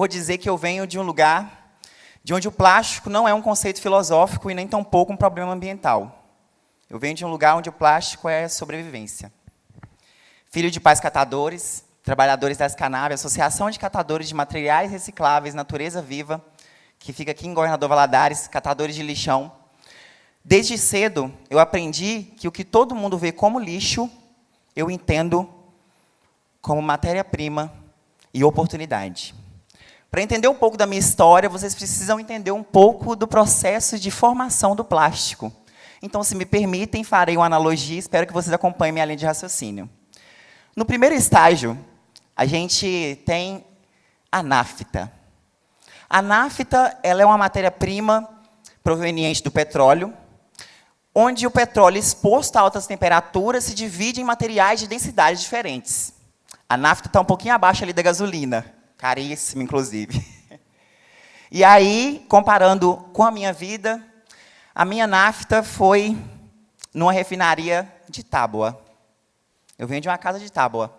vou dizer que eu venho de um lugar de onde o plástico não é um conceito filosófico e nem tampouco um problema ambiental. Eu venho de um lugar onde o plástico é sobrevivência. Filho de pais catadores, trabalhadores das Canárias, Associação de Catadores de Materiais Recicláveis Natureza Viva, que fica aqui em Governador Valadares, catadores de lixão. Desde cedo, eu aprendi que o que todo mundo vê como lixo, eu entendo como matéria-prima e oportunidade. Para entender um pouco da minha história, vocês precisam entender um pouco do processo de formação do plástico. Então, se me permitem, farei uma analogia, espero que vocês acompanhem minha linha de raciocínio. No primeiro estágio, a gente tem a nafta. A nafta ela é uma matéria-prima proveniente do petróleo, onde o petróleo exposto a altas temperaturas se divide em materiais de densidades diferentes. A nafta está um pouquinho abaixo ali da gasolina, caríssima, inclusive. E aí, comparando com a minha vida, a minha nafta foi numa refinaria de tábua. Eu venho de uma casa de tábua.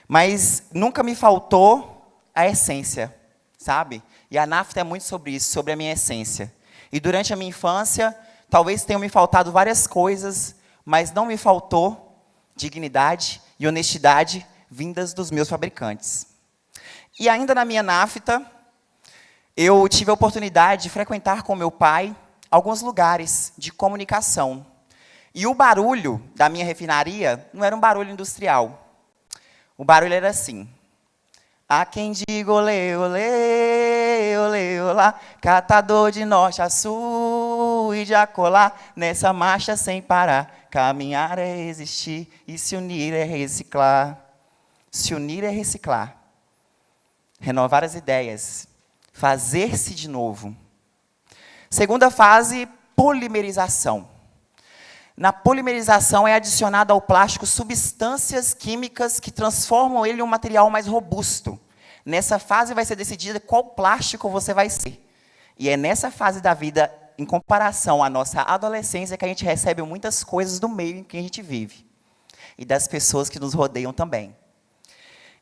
Mas nunca me faltou a essência, sabe? E a nafta é muito sobre isso, sobre a minha essência. E durante a minha infância, talvez tenham me faltado várias coisas, mas não me faltou dignidade e honestidade vindas dos meus fabricantes. E ainda na minha nafta, eu tive a oportunidade de frequentar com meu pai alguns lugares de comunicação. E o barulho da minha refinaria não era um barulho industrial. O barulho era assim. Há quem diga olê, olê, olê, olá, catador de norte a sul e de acolá, nessa marcha sem parar, caminhar é resistir e se unir é reciclar. Se unir é reciclar. Renovar as ideias. Fazer-se de novo. Segunda fase, polimerização. Na polimerização é adicionado ao plástico substâncias químicas que transformam ele em um material mais robusto. Nessa fase vai ser decidida qual plástico você vai ser. E é nessa fase da vida, em comparação à nossa adolescência, que a gente recebe muitas coisas do meio em que a gente vive. E das pessoas que nos rodeiam também.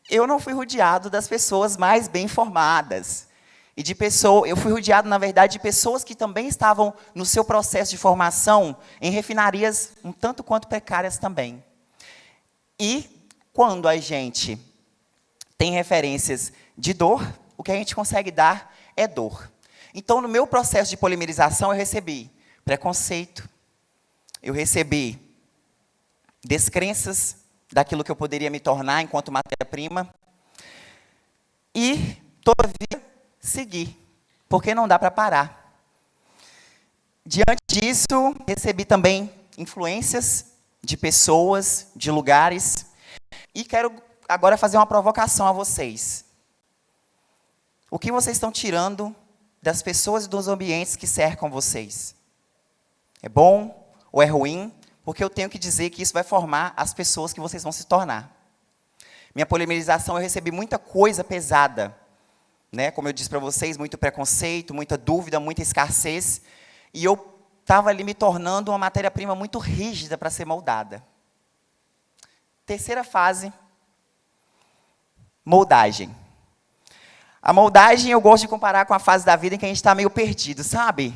Eu não fui rodeado das pessoas mais bem formadas. Eu fui rodeado, na verdade, de pessoas que também estavam no seu processo de formação em refinarias um tanto quanto precárias também. E, quando a gente tem referências de dor, o que a gente consegue dar é dor. Então, no meu processo de polimerização, eu recebi preconceito, eu recebi descrenças daquilo que eu poderia me tornar enquanto matéria-prima, e, todavia, seguir, porque não dá para parar. Diante disso, recebi também influências de pessoas, de lugares, e quero agora fazer uma provocação a vocês. O que vocês estão tirando das pessoas e dos ambientes que cercam vocês? É bom ou é ruim? Porque eu tenho que dizer que isso vai formar as pessoas que vocês vão se tornar. Minha polimerização, eu recebi muita coisa pesada, né? Como eu disse para vocês, muito preconceito, muita dúvida, muita escassez. E eu estava ali me tornando uma matéria-prima muito rígida para ser moldada. Terceira fase, moldagem. A moldagem eu gosto de comparar com a fase da vida em que a gente está meio perdido, sabe?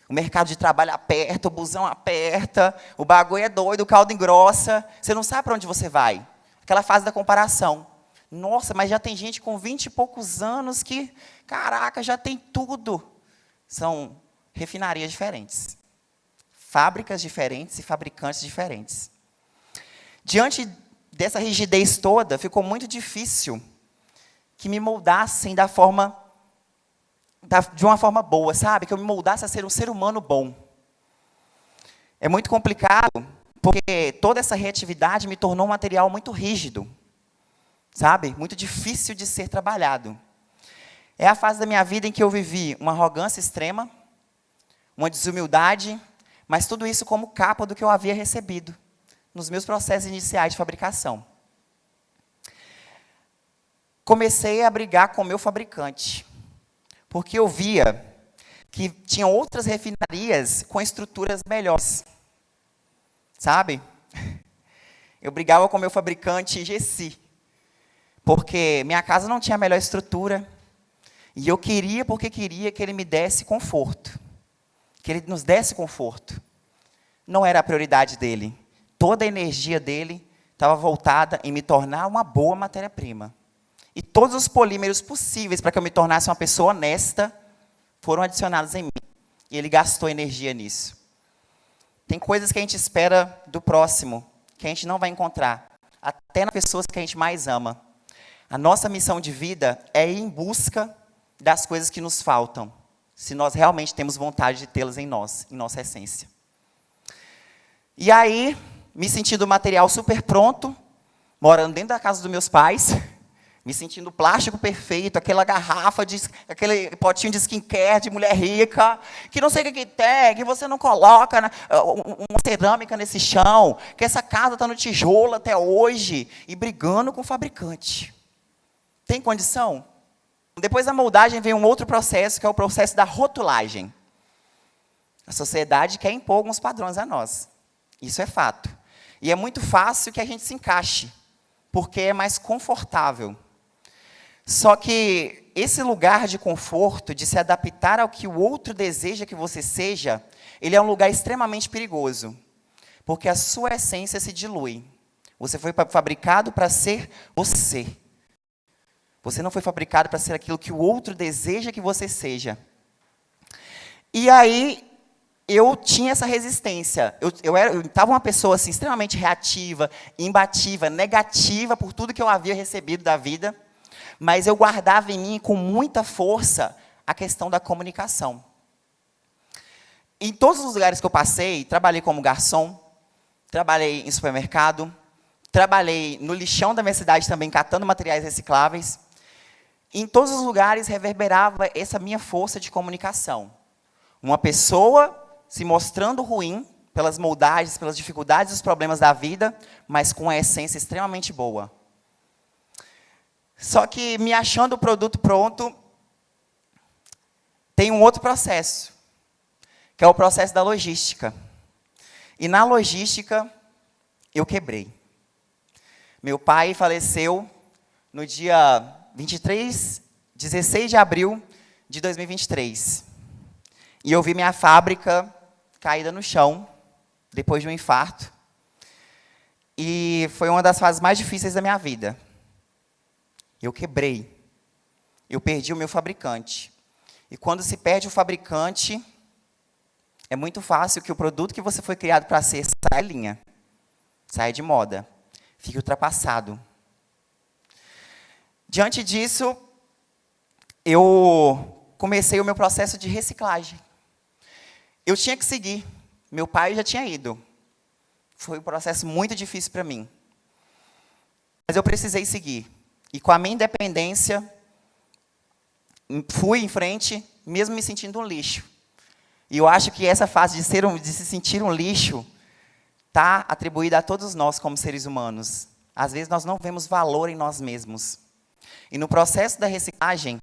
O mercado de trabalho aperta, o busão aperta, o bagulho é doido, o caldo engrossa, você não sabe para onde você vai. Aquela fase da comparação. Nossa, mas já tem gente com 20 e poucos anos que, caraca, já tem tudo. São refinarias diferentes. Fábricas diferentes e fabricantes diferentes. Diante dessa rigidez toda, ficou muito difícil que me moldassem de uma forma boa, sabe? Que eu me moldasse a ser um ser humano bom. É muito complicado, porque toda essa reatividade me tornou um material muito rígido. Sabe? Muito difícil de ser trabalhado. É a fase da minha vida em que eu vivi uma arrogância extrema, uma desumildade, mas tudo isso como capa do que eu havia recebido nos meus processos iniciais de fabricação. Comecei a brigar com o meu fabricante, porque eu via que tinham outras refinarias com estruturas melhores. Sabe? Eu brigava com o meu fabricante Gessi, porque minha casa não tinha a melhor estrutura, E eu queria porque queria que ele me desse conforto. Que ele nos desse conforto. Não era a prioridade dele. Toda a energia dele estava voltada em me tornar uma boa matéria-prima. E todos os polímeros possíveis para que eu me tornasse uma pessoa honesta foram adicionados em mim. E ele gastou energia nisso. Tem coisas que a gente espera do próximo, que a gente não vai encontrar. Até nas pessoas que a gente mais ama. A nossa missão de vida é ir em busca das coisas que nos faltam. Se nós realmente temos vontade de tê-las em nós, em nossa essência. E aí, me sentindo material super pronto, morando dentro da casa dos meus pais, me sentindo plástico perfeito, aquela garrafa, aquele potinho de skincare de mulher rica, que não sei o que tem, que você não coloca uma cerâmica nesse chão, que essa casa está no tijolo até hoje, e brigando com o fabricante. Tem condição? Depois da moldagem vem um outro processo, que é o processo da rotulagem. A sociedade quer impor alguns padrões a nós. Isso é fato. E é muito fácil que a gente se encaixe, porque é mais confortável. Só que esse lugar de conforto, de se adaptar ao que o outro deseja que você seja, ele é um lugar extremamente perigoso. Porque a sua essência se dilui. Você foi fabricado para ser você. Você não foi fabricado para ser aquilo que o outro deseja que você seja. E aí, eu tinha essa resistência. Eu estava uma pessoa assim, extremamente reativa, imbatível, negativa por tudo que eu havia recebido da vida. Mas eu guardava em mim com muita força a questão da comunicação. Em todos os lugares que eu passei, trabalhei como garçom, trabalhei em supermercado, trabalhei no lixão da minha cidade também, catando materiais recicláveis. Em todos os lugares reverberava essa minha força de comunicação. Uma pessoa se mostrando ruim pelas moldagens, pelas dificuldades e os problemas da vida, mas com a essência extremamente boa. Só que, me achando o produto pronto, tem um outro processo, que é o processo da logística. E na logística, eu quebrei. Meu pai faleceu no dia 16 de abril de 2023. E eu vi minha fábrica caída no chão, depois de um infarto. E foi uma das fases mais difíceis da minha vida. Eu quebrei. Eu perdi o meu fabricante. E quando se perde o fabricante, é muito fácil que o produto que você foi criado para ser saia de linha, saia de moda, fique ultrapassado. Diante disso, eu comecei o meu processo de reciclagem. Eu tinha que seguir. Meu pai já tinha ido. Foi um processo muito difícil para mim. Mas eu precisei seguir. E com a minha independência, fui em frente, mesmo me sentindo um lixo. E eu acho que essa fase de se sentir um lixo está atribuída a todos nós como seres humanos. Às vezes nós não vemos valor em nós mesmos. E no processo da reciclagem,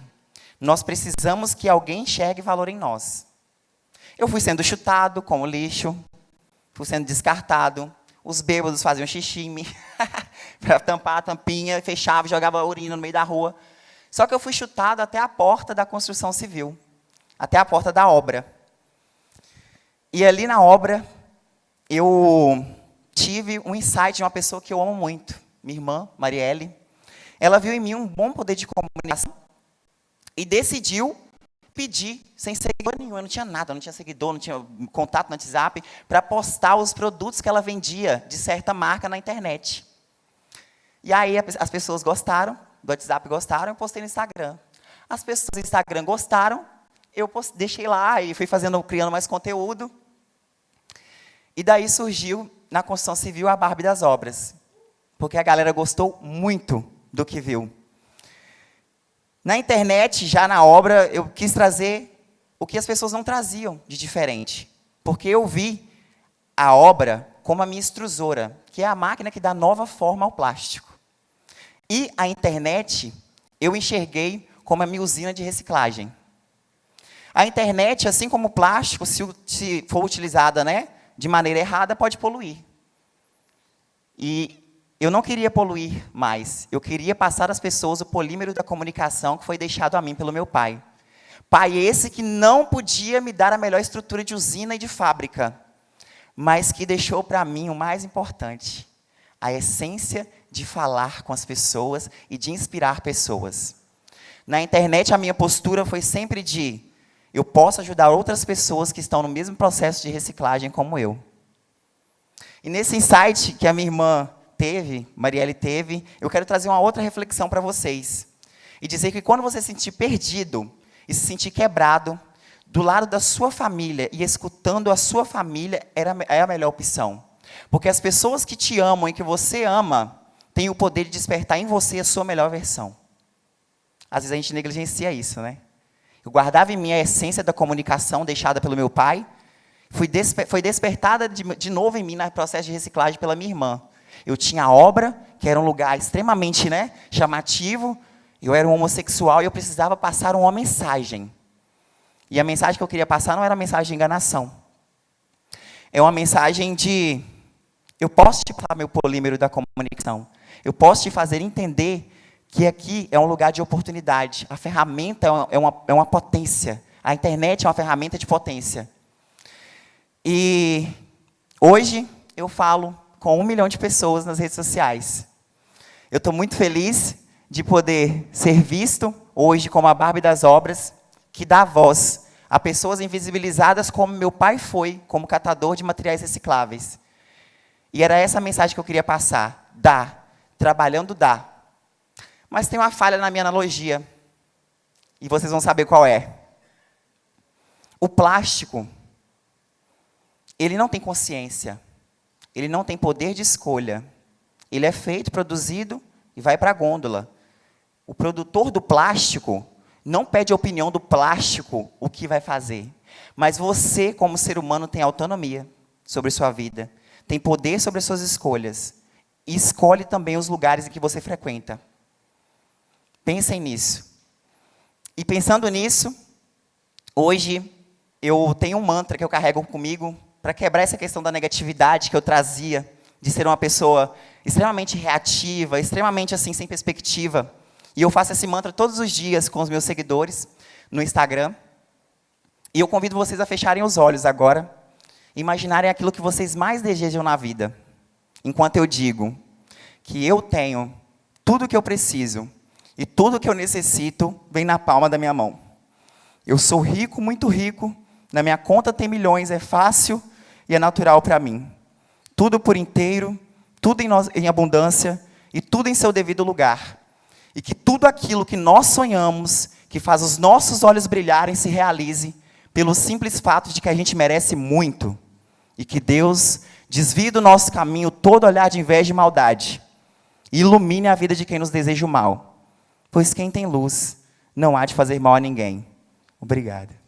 nós precisamos que alguém enxergue valor em nós. Eu fui sendo chutado como lixo, fui sendo descartado. Os bêbados faziam xixi em mim, para tampar a tampinha, fechava, jogava urina no meio da rua. Só que eu fui chutado até a porta da construção civil, até a porta da obra. E ali na obra, eu tive um insight de uma pessoa que eu amo muito, minha irmã, Marielle. Ela viu em mim um bom poder de comunicação e decidiu pedir, sem seguidor nenhum, eu não tinha nada, não tinha seguidor, não tinha contato no WhatsApp, para postar os produtos que ela vendia de certa marca na internet. E aí as pessoas gostaram, do WhatsApp gostaram, eu postei no Instagram. As pessoas do Instagram gostaram, eu deixei lá e fui criando mais conteúdo. E daí surgiu, na construção civil, a Barbie das obras. Porque a galera gostou muito do que viu. Na internet, já na obra, eu quis trazer o que as pessoas não traziam de diferente. Porque eu vi a obra como a minha extrusora, que é a máquina que dá nova forma ao plástico. E a internet, eu enxerguei como a minha usina de reciclagem. A internet, assim como o plástico, se for utilizada, né, de maneira errada, pode poluir. E eu não queria poluir mais. Eu queria passar às pessoas o polímero da comunicação que foi deixado a mim pelo meu pai. Pai esse que não podia me dar a melhor estrutura de usina e de fábrica, mas que deixou para mim o mais importante, a essência de falar com as pessoas e de inspirar pessoas. Na internet, a minha postura foi sempre de: eu posso ajudar outras pessoas que estão no mesmo processo de reciclagem como eu. E nesse insight que a minha irmã teve, Marielle teve, eu quero trazer uma outra reflexão para vocês. E dizer que quando você se sentir perdido e se sentir quebrado, do lado da sua família e escutando a sua família é a melhor opção. Porque as pessoas que te amam e que você ama têm o poder de despertar em você a sua melhor versão. Às vezes a gente negligencia isso, né? Eu guardava em mim a essência da comunicação deixada pelo meu pai, foi despertada de novo em mim no processo de reciclagem pela minha irmã. Eu tinha a obra, que era um lugar extremamente, chamativo, eu era um homossexual e eu precisava passar uma mensagem. E a mensagem que eu queria passar não era uma mensagem de enganação. É uma mensagem de: eu posso te falar meu polímero da comunicação. Eu posso te fazer entender que aqui é um lugar de oportunidade. A ferramenta é uma potência. A internet é uma ferramenta de potência. E hoje eu falo com 1 milhão de pessoas nas redes sociais. Eu estou muito feliz de poder ser visto hoje como a Barbie das obras, que dá voz a pessoas invisibilizadas como meu pai foi, como catador de materiais recicláveis. E era essa a mensagem que eu queria passar. Dá. Trabalhando dá. Mas tem uma falha na minha analogia. E vocês vão saber qual é. O plástico, ele não tem consciência. Ele não tem poder de escolha. Ele é feito, produzido e vai para a gôndola. O produtor do plástico não pede a opinião do plástico o que vai fazer. Mas você, como ser humano, tem autonomia sobre sua vida. Tem poder sobre as suas escolhas. E escolhe também os lugares em que você frequenta. Pensem nisso. E pensando nisso, hoje eu tenho um mantra que eu carrego comigo para quebrar essa questão da negatividade que eu trazia, de ser uma pessoa extremamente reativa, extremamente assim, sem perspectiva. E eu faço esse mantra todos os dias com os meus seguidores no Instagram. E eu convido vocês a fecharem os olhos agora, imaginarem aquilo que vocês mais desejam na vida. Enquanto eu digo que eu tenho tudo o que eu preciso e tudo o que eu necessito vem na palma da minha mão. Eu sou rico, muito rico, na minha conta tem milhões, é fácil e é natural para mim. Tudo por inteiro, tudo em abundância e tudo em seu devido lugar. E que tudo aquilo que nós sonhamos, que faz os nossos olhos brilharem, se realize pelo simples fato de que a gente merece muito. E que Deus desvie do nosso caminho todo olhar de inveja e maldade. E ilumine a vida de quem nos deseja o mal. Pois quem tem luz não há de fazer mal a ninguém. Obrigado.